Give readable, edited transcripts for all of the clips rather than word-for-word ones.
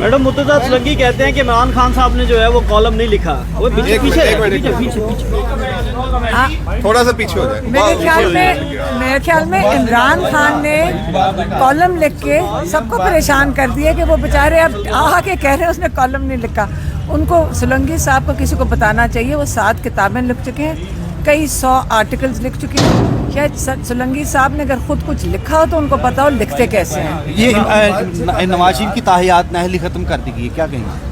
Madam Murtaza असलंगी कहते हैं कि इमरान खान साहब ने जो है वो कॉलम नहीं लिखा। वो पीछे थोड़ा सा पीछे हो जाए। मेरे ख्याल में इमरान खान ने कॉलम लिख के सबको परेशान कर दिया कि वो बेचारे अब आके कह रहे हैं उसने कॉलम नहीं लिखा। उनको सोलंकी साहब को किसी को बताना चाहिए, वो 7 किताबें लिख चुके हैं, कई 100 आर्टिकल्स लिख चुके हैं। शायद सोलंकी साहब ने अगर खुद कुछ लिखा हो तो उनको पता हो लिखते कैसे हैं। ये नवाज शरीफ की ताहियात नाअहली ख़त्म कर दी गई है, क्या कहेंगे?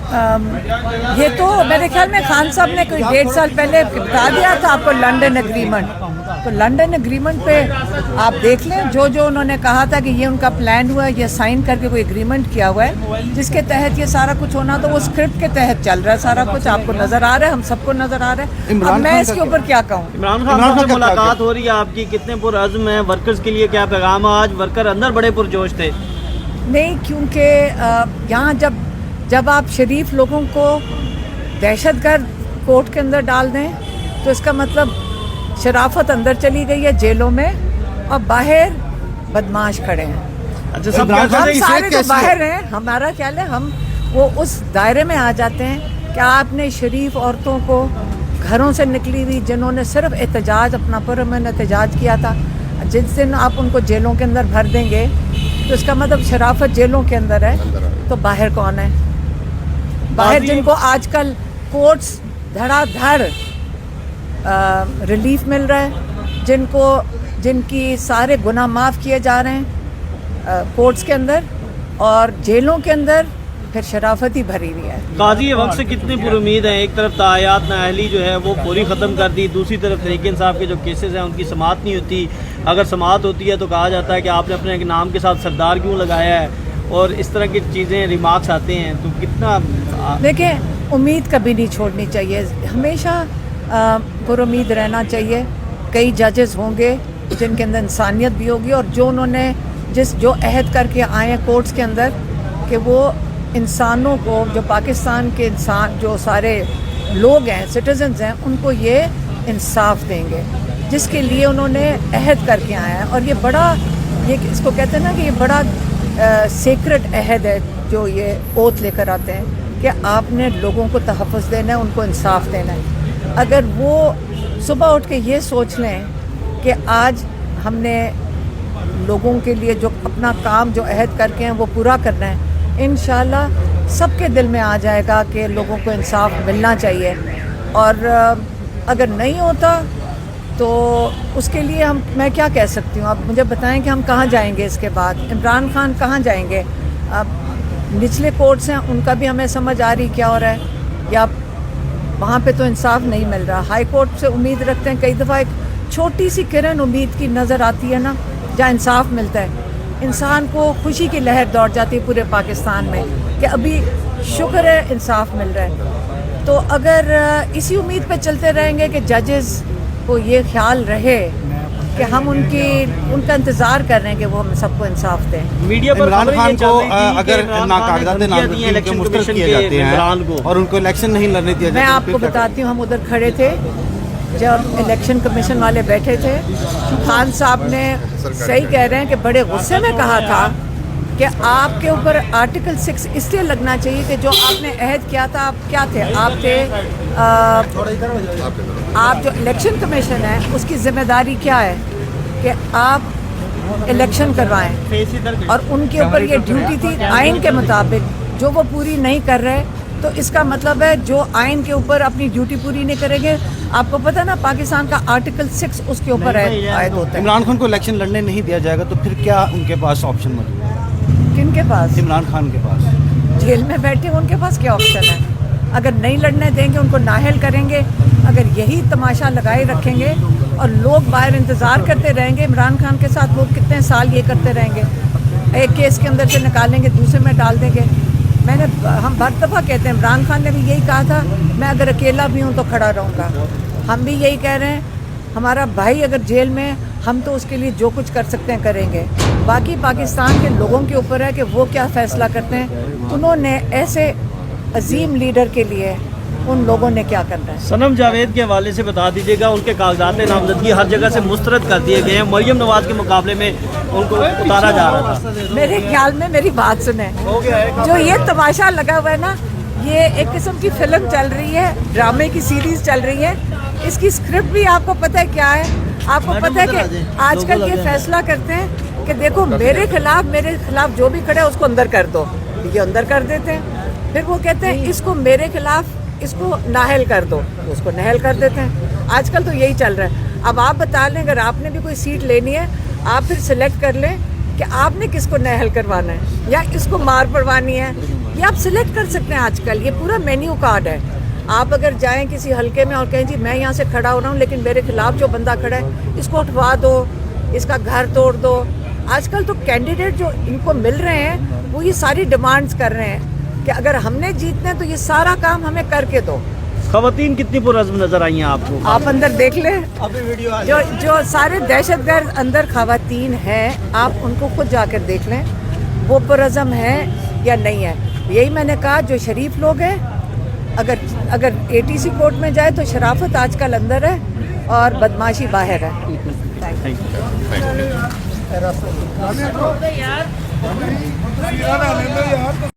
ये तो मेरे ख्याल में खान साहब ने कोई 1.5 साल पहले बता दिया था आपको लंदन एग्रीमेंट। तो लंदन एग्रीमेंट पे आप देख लें, जो जो उन्होंने कहा था कि ये उनका प्लान हुआ है, ये साइन करके कोई एग्रीमेंट किया हुआ है जिसके तहत ये सारा कुछ होना, तो वो स्क्रिप्ट के तहत चल रहा है सारा कुछ। आपको नज़र आ रहा है, हम सबको नज़र आ रहा है। अब मैं इसके ऊपर क्या कहूँ? इमरान खान से मुलाकात हो रही है आपकी, कितने पुरअज़्म हैं? वर्कर्स के लिए क्या पैगाम? आज वर्कर अंदर बड़े पुरजोश थे। नहीं, क्योंकि यहाँ जब आप शरीफ लोगों को दहशतगर्द कोर्ट के अंदर डाल दें तो इसका मतलब शराफत अंदर चली गई है जेलों में और बाहर बदमाश खड़े हैं। अच्छा, सब हम सारे तो बाहर हैं, हमारा ख्याल है हम वो उस दायरे में आ जाते हैं कि आपने शरीफ औरतों को घरों से निकली हुई जिन्होंने सिर्फ एहतजाज, अपना पुरअमन एहतजाज किया था, जिस दिन आप उनको जेलों के अंदर भर देंगे तो इसका मतलब शराफत जेलों के अंदर है, तो बाहर कौन है? बाहर जिनको आजकल कोर्ट्स धड़ाधड़ रिलीफ मिल रहा है, जिनकी सारे गुनाह माफ़ किए जा रहे हैं कोर्ट्स के अंदर, और जेलों के अंदर फिर शराफत ही भरी हुई है। काजी वक्त से कितनी पुरुमीद हैं? एक तरफ तायात नाअहली जो है वो पूरी ख़त्म कर दी, दूसरी तरफ तहरीक इंसाफ के जो केसेस हैं उनकी समाअत नहीं होती। अगर समाअत होती है तो कहा जाता है कि आपने अपने नाम के साथ सरदार क्यों लगाया है, और इस तरह की चीज़ें, रिमार्क्स आते हैं। तो कितना देखें, उम्मीद कभी नहीं छोड़नी चाहिए, हमेशा पुरुमीद रहना चाहिए। कई जजेस होंगे जिनके अंदर इंसानियत भी होगी, और जो उन्होंने जो अहद करके आए हैं कोर्ट्स के अंदर कि वो इंसानों को, जो पाकिस्तान के इंसान, जो सारे लोग हैं, सिटीजन्स हैं, उनको ये इंसाफ देंगे जिसके लिए उन्होंने अहद करके आए हैं। और ये बड़ा, ये इसको कहते हैं ना कि ये बड़ा सीक्रेट अहद है जो ये ओथ लेकर आते हैं कि आपने लोगों को तहफ़्फ़ुज़ देना है, उनको इंसाफ देना है। अगर वो सुबह उठ के ये सोच लें कि आज हमने लोगों के लिए जो अपना काम, जो अहद करके हैं वो पूरा करना है, इंशाल्लाह सबके दिल में आ जाएगा कि लोगों को इंसाफ मिलना चाहिए। और अगर नहीं होता तो उसके लिए मैं क्या कह सकती हूँ? आप मुझे बताएं कि हम कहाँ जाएंगे इसके बाद? इमरान खान कहाँ जाएंगे? अब निचले कोर्ट्स हैं, उनका भी हमें समझ आ रही क्या हो रहा है, या वहाँ पे तो इंसाफ नहीं मिल रहा। हाई कोर्ट से उम्मीद रखते हैं, कई दफ़ा एक छोटी सी किरण उम्मीद की नज़र आती है ना, जहाँ इंसाफ मिलता है, इंसान को खुशी की लहर दौड़ जाती है पूरे पाकिस्तान में कि अभी शुक्र है इंसाफ मिल रहा है। तो अगर इसी उम्मीद पे चलते रहेंगे कि जजेस को ये ख्याल रहे कि हम उनका इंतज़ार कर रहे हैं कि वो हम सबको इंसाफ दें। मीडिया पर इमरान खान को अगर नाकागजात नामजदगी के मुस्तरद किए जाते हैं और उनको इलेक्शन नहीं लड़ने दिया जाता, मैं आपको बताती हूँ, हम उधर खड़े थे जब इलेक्शन कमीशन वाले बैठे थे, खान साहब ने सही कह रहे हैं कि बड़े गुस्से में कहा था कि आपके ऊपर आर्टिकल 6 इसलिए लगना चाहिए कि जो आपने अहद किया था, आप क्या थे? आप जो इलेक्शन कमीशन है उसकी जिम्मेदारी क्या है कि आप इलेक्शन करवाएं, और उनके ऊपर ये ड्यूटी थी आइन के मुताबिक, जो वो पूरी नहीं कर रहे। तो इसका मतलब है जो आइन के ऊपर अपनी ड्यूटी पूरी नहीं करेंगे, आपको पता ना पाकिस्तान का आर्टिकल 6 उसके ऊपर आयद होता है। इमरान खान को इलेक्शन लड़ने नहीं दिया जाएगा तो फिर क्या उनके पास ऑप्शन मौजूद है? किनके पास? इमरान खान के पास। जेल में बैठे उनके पास क्या ऑप्शन है? अगर नहीं लड़ने देंगे, उनको नाअहल करेंगे, अगर यही तमाशा लगाए रखेंगे और लोग बाहर इंतज़ार करते रहेंगे, इमरान खान के साथ लोग कितने साल ये करते रहेंगे? एक केस के अंदर से निकालेंगे, दूसरे में डाल देंगे। हम हर दफ़ा कहते हैं, इमरान खान ने भी यही कहा था, मैं अगर अकेला भी हूँ तो खड़ा रहूँगा। हम भी यही कह रहे हैं, हमारा भाई अगर जेल में, हम तो उसके लिए जो कुछ कर सकते हैं करेंगे। बाकी पाकिस्तान के लोगों के ऊपर है कि वो क्या फ़ैसला करते हैं। उन्होंने ऐसे अजीम लीडर के लिए उन लोगों ने क्या करना है। सनम जावेद के हवाले से बता दीजिएगा, उनके कागजात नामजदगी हर जगह से मुस्तरद कर दिए गए हैं, मरियम नवाज के मुकाबले में उनको उतारा जा रहा था। मेरे ख्याल में मेरी बात सुने, जो ये तमाशा लगा हुआ है ना, ये एक किस्म की फिल्म चल रही है, ड्रामे की सीरीज चल रही है। इसकी स्क्रिप्ट भी आपको पता है क्या है? आपको पता है कि आजकल ये फैसला करते हैं कि देखो मेरे खिलाफ जो भी खड़े उसको अंदर कर दो, ये अंदर कर देते हैं। फिर वो कहते हैं इसको मेरे खिलाफ इसको नाहल कर दो, तो उसको नाहल कर देते हैं। आजकल तो यही चल रहा है। अब आप बता लें, अगर आपने भी कोई सीट लेनी है, आप फिर सिलेक्ट कर लें कि आपने किसको नाहल करवाना है या इसको मार पड़वानी है, ये आप सिलेक्ट कर सकते हैं। आजकल ये पूरा मेन्यू कार्ड है। आप अगर जाएं किसी हलके में और कहें जी मैं यहाँ से खड़ा हो रहा हूँ, लेकिन मेरे खिलाफ जो बंदा खड़ा है इसको उठवा दो, इसका घर तोड़ दो। आजकल तो कैंडिडेट जो इनको मिल रहे हैं वो ये सारी डिमांड्स कर रहे हैं कि अगर हमने जीतना है तो ये सारा काम हमें करके दो। खवातीन कितनी पुरअज़्म नजर आई हैं आपको? आप अंदर देख लें, जो सारे दहशतगर्द अंदर खवातीन हैं, आप उनको खुद जाकर देख लें वो पुरअज़्म है या नहीं है। यही मैंने कहा, जो शरीफ लोग हैं अगर ATC कोर्ट में जाए तो शराफत आजकल अंदर है और बदमाशी बाहर है। Thank you.